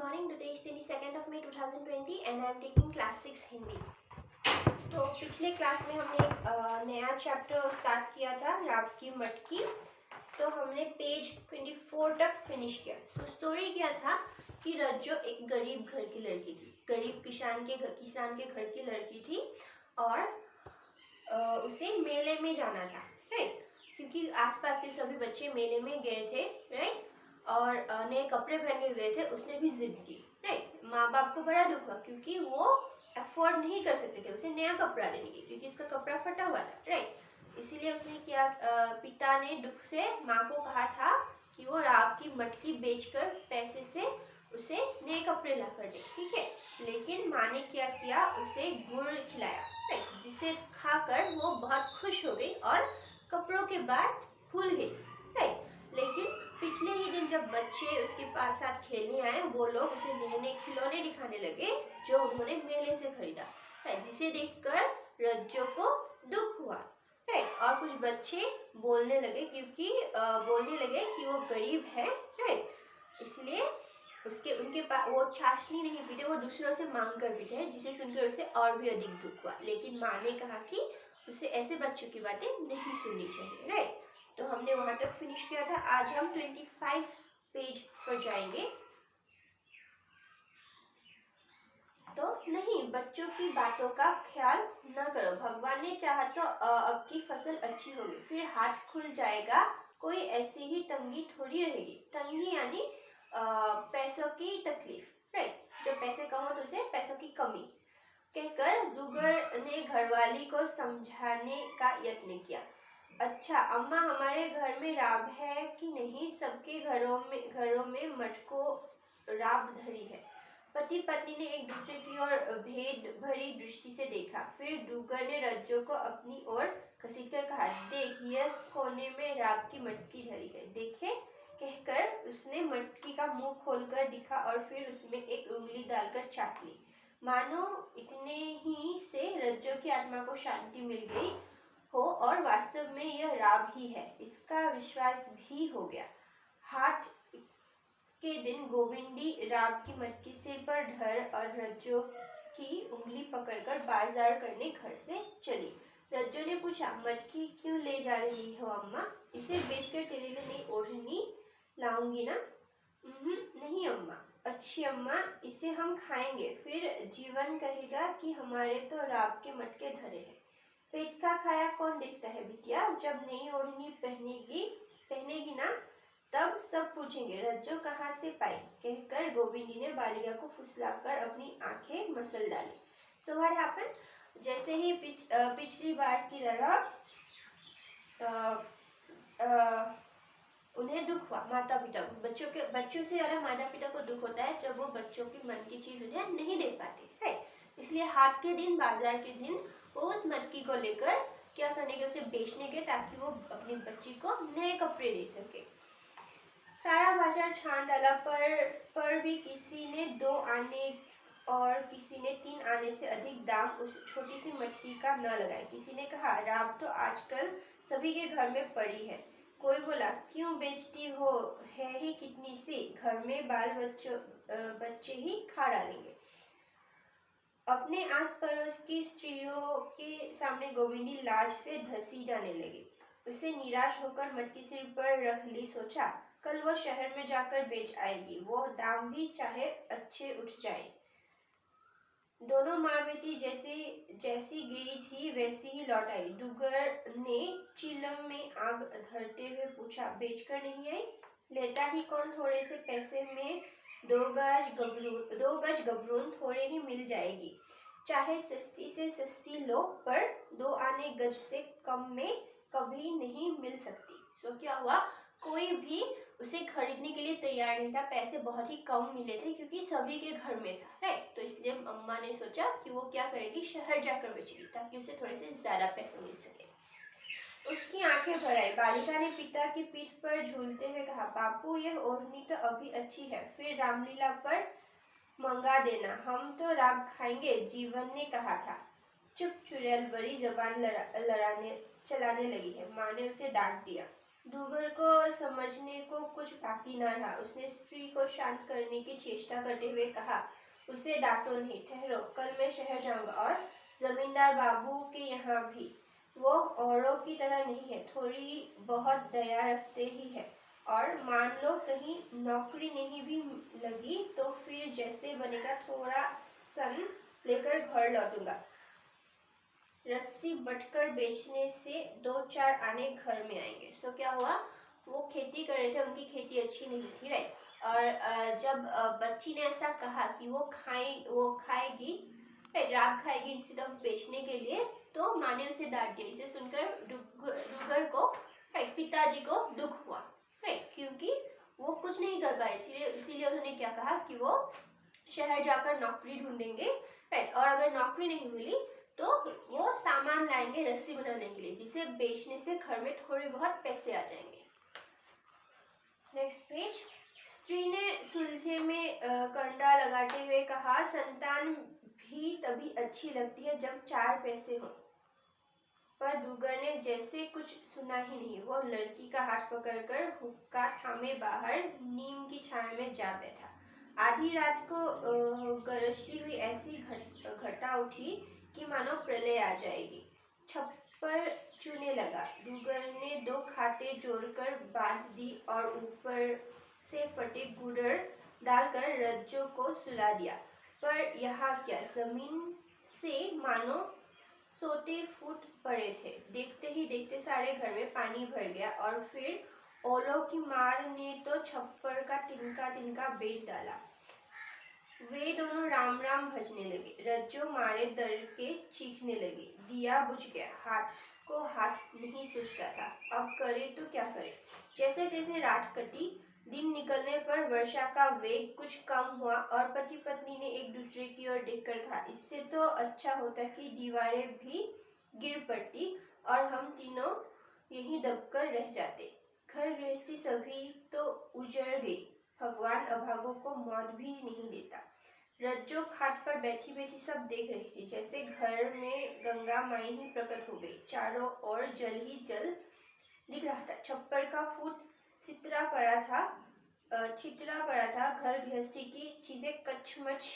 morning. Today is 22nd of May 2020 and I am taking class 6 Hindi. तो पिछले class में हमने एक नया चैप्टर स्टार्ट किया था, राब की मटकी। तो हमने पेज 24 तक फिनिश किया। तो स्टोरी क्या था कि रज्जो एक गरीब घर की लड़की थी, गरीब किसान के घर की लड़की थी और उसे मेले में जाना था, राइट, क्योंकि आसपास के सभी बच्चे मेले में गए थे, राइट, और नए कपड़े पहन कर गए थे। उसने भी जिद की, राइट। माँ बाप को बड़ा दुख हुआ क्योंकि वो अफोर्ड नहीं कर सकते थे उसे नया कपड़ा देने की, क्योंकि उसका कपड़ा फटा हुआ था, राइट। इसीलिए उसने क्या, पिता ने दुख से माँ को कहा था कि वो राब की मटकी बेचकर पैसे से उसे नए कपड़े ला कर दे, ठीक है। लेकिन माँ ने क्या किया, उसे गुड़ खिलाया, राइट, जिसे खाकर वो बहुत खुश हो गई और कपड़ों के बाद भूल गई, राइट। लेकिन पिछले ही दिन जब बच्चे उसके पास साथ खेलने आए, वो लोग उसे नए नए खिलौने दिखाने लगे जो उन्होंने मेले से खरीदा, राइट, जिसे देखकर रज्जो को दुख हुआ, राइट। और कुछ बच्चे बोलने लगे कि वो गरीब है, राइट, इसलिए उनके पास वो चाशनी नहीं पीते, वो दूसरों से मांग कर पीते हैं, जिसे सुनकर उसे और भी अधिक दुख हुआ। लेकिन माँ ने कहा कि उसे ऐसे बच्चों की बातें नहीं सुननी चाहिए, राइट। तो हमने वहां तक फिनिश किया था। आज हम 25 पेज पर जाएंगे। तो नहीं, बच्चों की बातों का ख्याल न करो, भगवान ने चाहा तो अब की फसल अच्छी होगी, फिर हाथ खुल जाएगा, कोई ऐसी ही तंगी थोड़ी रहेगी। तंगी यानी पैसों की तकलीफ, राइट, जब पैसे कम हो तो उसे पैसों की कमी कहकर दुगर ने घरवाली को समझाने का यत्न किया। अच्छा अम्मा, हमारे घर में राब है कि नहीं? सबके घरों में मटको राब धरी है। पति पत्नी ने एक दूसरे की ओर भेद भरी दृष्टि से देखा। फिर डूगर ने रज्जो को अपनी ओर घसीटकर कहा, देख, यह कोने में राब की मटकी धरी है, देखे, कहकर उसने मटकी का मुंह खोलकर दिखा और फिर उसमें एक उंगली डालकर चाट ली। मानो इतने ही से रज्जो की आत्मा को शांति मिल गई हो और वास्तव में यह राब ही है, इसका विश्वास भी हो गया। हाट के दिन गोविंदी राब की मटकी सिर पर धर और रज्जो की उंगली पकड़कर बाजार करने घर से चली। रज्जो ने पूछा, मटकी क्यों ले जा रही हो अम्मा? इसे बेचकर तेरे लिए नई ओढ़नी लाऊंगी ना? नहीं अम्मा। अच्छी अम्मा, इसे हम खाएंगे, फिर जीवन कहेगा कि हमारे तो राब के मटके धरे हैं। पेट का खाया कौन देखता है बिटिया? जब नई ओढ़नी पहनेगी ना, तब सब पूछेंगे रज्जो कहाँ से पाई, कहकर गोविंदी ने बालिका को फुसलाकर अपनी आंखें मसल डाली। सो व्हाट हैपेंड, जैसे ही पिछली बार की तरह उन्हें दुख हुआ, माता पिता को, बच्चों से ज्यादा माता पिता को दुख होता है जब वो बच्चों की मन की चीज उन्हें नहीं दे पाते, राइट। इसलिए हाट के दिन, बाजार के दिन वो उस मटकी को लेकर क्या करने के, उसे बेचने के, ताकि वो अपनी बच्ची को नए कपड़े दे सके। सारा बाजार छान डाला पर भी किसी ने 2 आने और किसी ने 3 आने से अधिक दाम उस छोटी सी मटकी का न लगाए। किसी ने कहा, राब तो आजकल सभी के घर में पड़ी है। कोई बोला, क्यों बेचती हो, है ही कितनी सी, घर में बाल बच्चे ही खा डालेंगे। अपने आस पड़ोस की स्त्रियों के सामने गोविंदी लाज से धसी जाने लगी। उसे निराश होकर मटकी सिर पर रख ली। सोचा, कल वो शहर में जाकर बेच आएगी, वो दाम भी चाहे अच्छे उठ जाए। दोनों माँ बेटी जैसी गई थी वैसी ही लौट आई। डूगर ने चिलम में आग धरते हुए पूछा, बेचकर नहीं आई? लेता ही कौन, थोड़े से पैसे में 2 गज गबरून थोड़े ही मिल जाएगी। चाहे सस्ती से सस्ती लो, पर 2 आने गज से कम में कभी नहीं मिल सकती। सो क्या हुआ, कोई भी उसे खरीदने के लिए तैयार नहीं था। पैसे बहुत ही कम मिले थे क्योंकि सभी के घर में था, राइट। तो इसलिए अम्मा ने सोचा कि वो क्या करेगी, शहर जाकर बेचेगी ताकि उसे थोड़े से ज्यादा पैसे मिल सके। उसकी आंखें भर आई। बालिका ने पिता की पीठ पर झूलते हुए कहा, बापू, यह ओढ़नी तो अभी अच्छी है, फिर रामलीला पर मंगा देना, हम तो राब खाएंगे, जीवन ने कहा था। चुप चुड़ैल, बड़ी जबान चलाने लगी है, माँ ने उसे डांट दिया। डूगर को समझने को कुछ बाकी न रहा। उसने स्त्री को शांत करने की चेष्टा करते हुए कहा, उसे डांटो नहीं, ठहरो, कल मैं शहर जाऊंगा और जमींदार बाबू के यहाँ भी। वो औरों की तरह नहीं है, थोड़ी बहुत दया रखते ही है। और मान लो कहीं नौकरी नहीं भी लगी तो फिर जैसे बनेगा थोड़ा सन लेकर घर लौटूंगा। रस्सी बटकर बेचने से 2-4 आने घर में आएंगे। सो क्या हुआ, वो खेती कर रहे थे, उनकी खेती अच्छी नहीं थी, राइट। और जब बच्ची ने ऐसा कहा कि वो खाएगी, राइट, राब खाएगी इंस्टेड ऑफ बेचने के लिए, तो माँ ने उसे डांट दिया। इसे सुनकर डूगर को, राइट, पिताजी को दुख हुआ, राइट, क्योंकि वो कुछ नहीं कर पाए, इसीलिए उन्होंने क्या कहा कि वो शहर जाकर नौकरी ढूंढेंगे, राइट। और अगर नौकरी नहीं मिली तो वो सामान लाएंगे रस्सी बनाने के लिए, जिसे बेचने से घर में थोड़े बहुत पैसे आ जाएंगे। Next page. स्त्री ने सुलझे में कंडा लगाते हुए कहा, संतान भी तभी अच्छी लगती है जब 4 पैसे हों। पर डूगर ने जैसे कुछ सुना ही नहीं। वो लड़की का हाथ पकड़कर हुक्का थामे बाहर नीम की छाया में जा बैठा। आधी रात को गरजती हुई ऐसी घटा उठी कि मानो प्रलय आ जाएगी। छप्पर चूने लगा। डूगर ने 2 खाटे जोड़कर बांध दी और ऊपर से फटे गुड़र डालकर रज्जो को सुला दिया। पर यहाँ क्या, जमीन से मानो सोते फूट पड़े थे। देखते ही देखते सारे घर में पानी भर गया और फिर ओलों की मार ने तो छप्पर का तिनका तिनका बेच डाला। वे दोनों राम राम भजने लगे। रज्जो मारे डर के चीखने लगी। दिया बुझ गया, हाथ को हाथ नहीं सूझता था। अब करे तो क्या करे। जैसे तैसे रात कटी। दिन निकलने पर वर्षा का वेग कुछ कम हुआ और पति पत्नी ने एक दूसरे की ओर देखकर कहा, इससे तो अच्छा होता कि दीवारें भी गिर पड़ती और हम तीनों यहीं दबकर रह जाते। घर गृहस्थी सभी तो उजड़ गई। भगवान अभागों को मौत भी नहीं देता। रज्जो खाट पर बैठी बैठी सब देख रही थी, जैसे घर में गंगा माई ही प्रकट हो गई। चारों ओर जल ही जल दिख रहा था। छप्पर का फूट छितरा पड़ा था। घर गृहस्थी की चीजें कचमच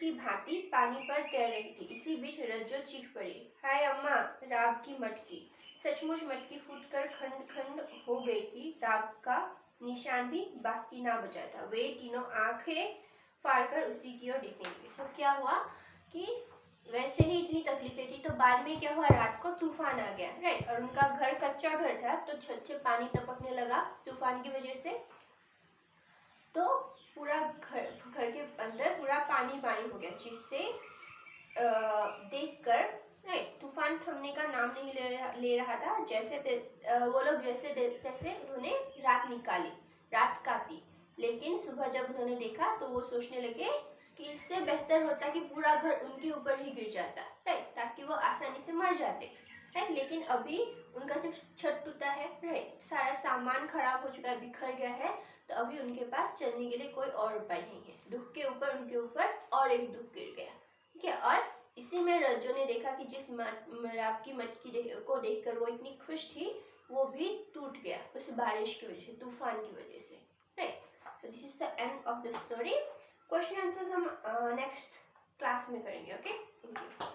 की भांति पानी पर तैर रही थी। इसी बीच रज्जो चीख पड़ी, हाय अम्मा, राब की मटकी। सचमुच मटकी फूटकर खंड खंड हो गई थी। राब का निशान भी बाकी ना बचा था। वे तीनों आंखें फाड़कर उसी की ओर देखने लगे। तो क्या हुआ कि वैसे ही इतनी तकलीफें थी, तो बाद में क्या हुआ, रात को तूफान आ गया, राइट। और उनका घर कच्चा घर था, तो छत से पानी टपकने लगा तूफान की वजह से। तो पूरा घर के अंदर पूरा पानी पानी हो गया, जिससे देखकर, राइट, तूफान थमने का नाम नहीं ले रहा था। वो लोग जैसे तैसे उन्होंने रात काटी। लेकिन सुबह जब उन्होंने देखा तो वो सोचने लगे कि इससे बेहतर होता कि पूरा घर उनके ऊपर ही गिर जाता, राइट, ताकि वो आसानी से मर जाते, राइट। लेकिन अभी उनका सिर्फ छत टूटा है, राइट, सारा सामान खराब हो चुका है, बिखर गया है, तो अभी उनके पास चलने के लिए कोई और उपाय नहीं है। दुख के ऊपर उनके ऊपर और एक दुख गिर गया, ठीक है। और इसी में रज्जो ने देखा कि जिस राब की मटकी को देखकर वो इतनी खुश थी, वो भी टूट गया उस बारिश की वजह से, तूफान की वजह से, right. So this is the end of the story. Question answers हम नेक्स्ट क्लास में करेंगे, ओके। Thank you.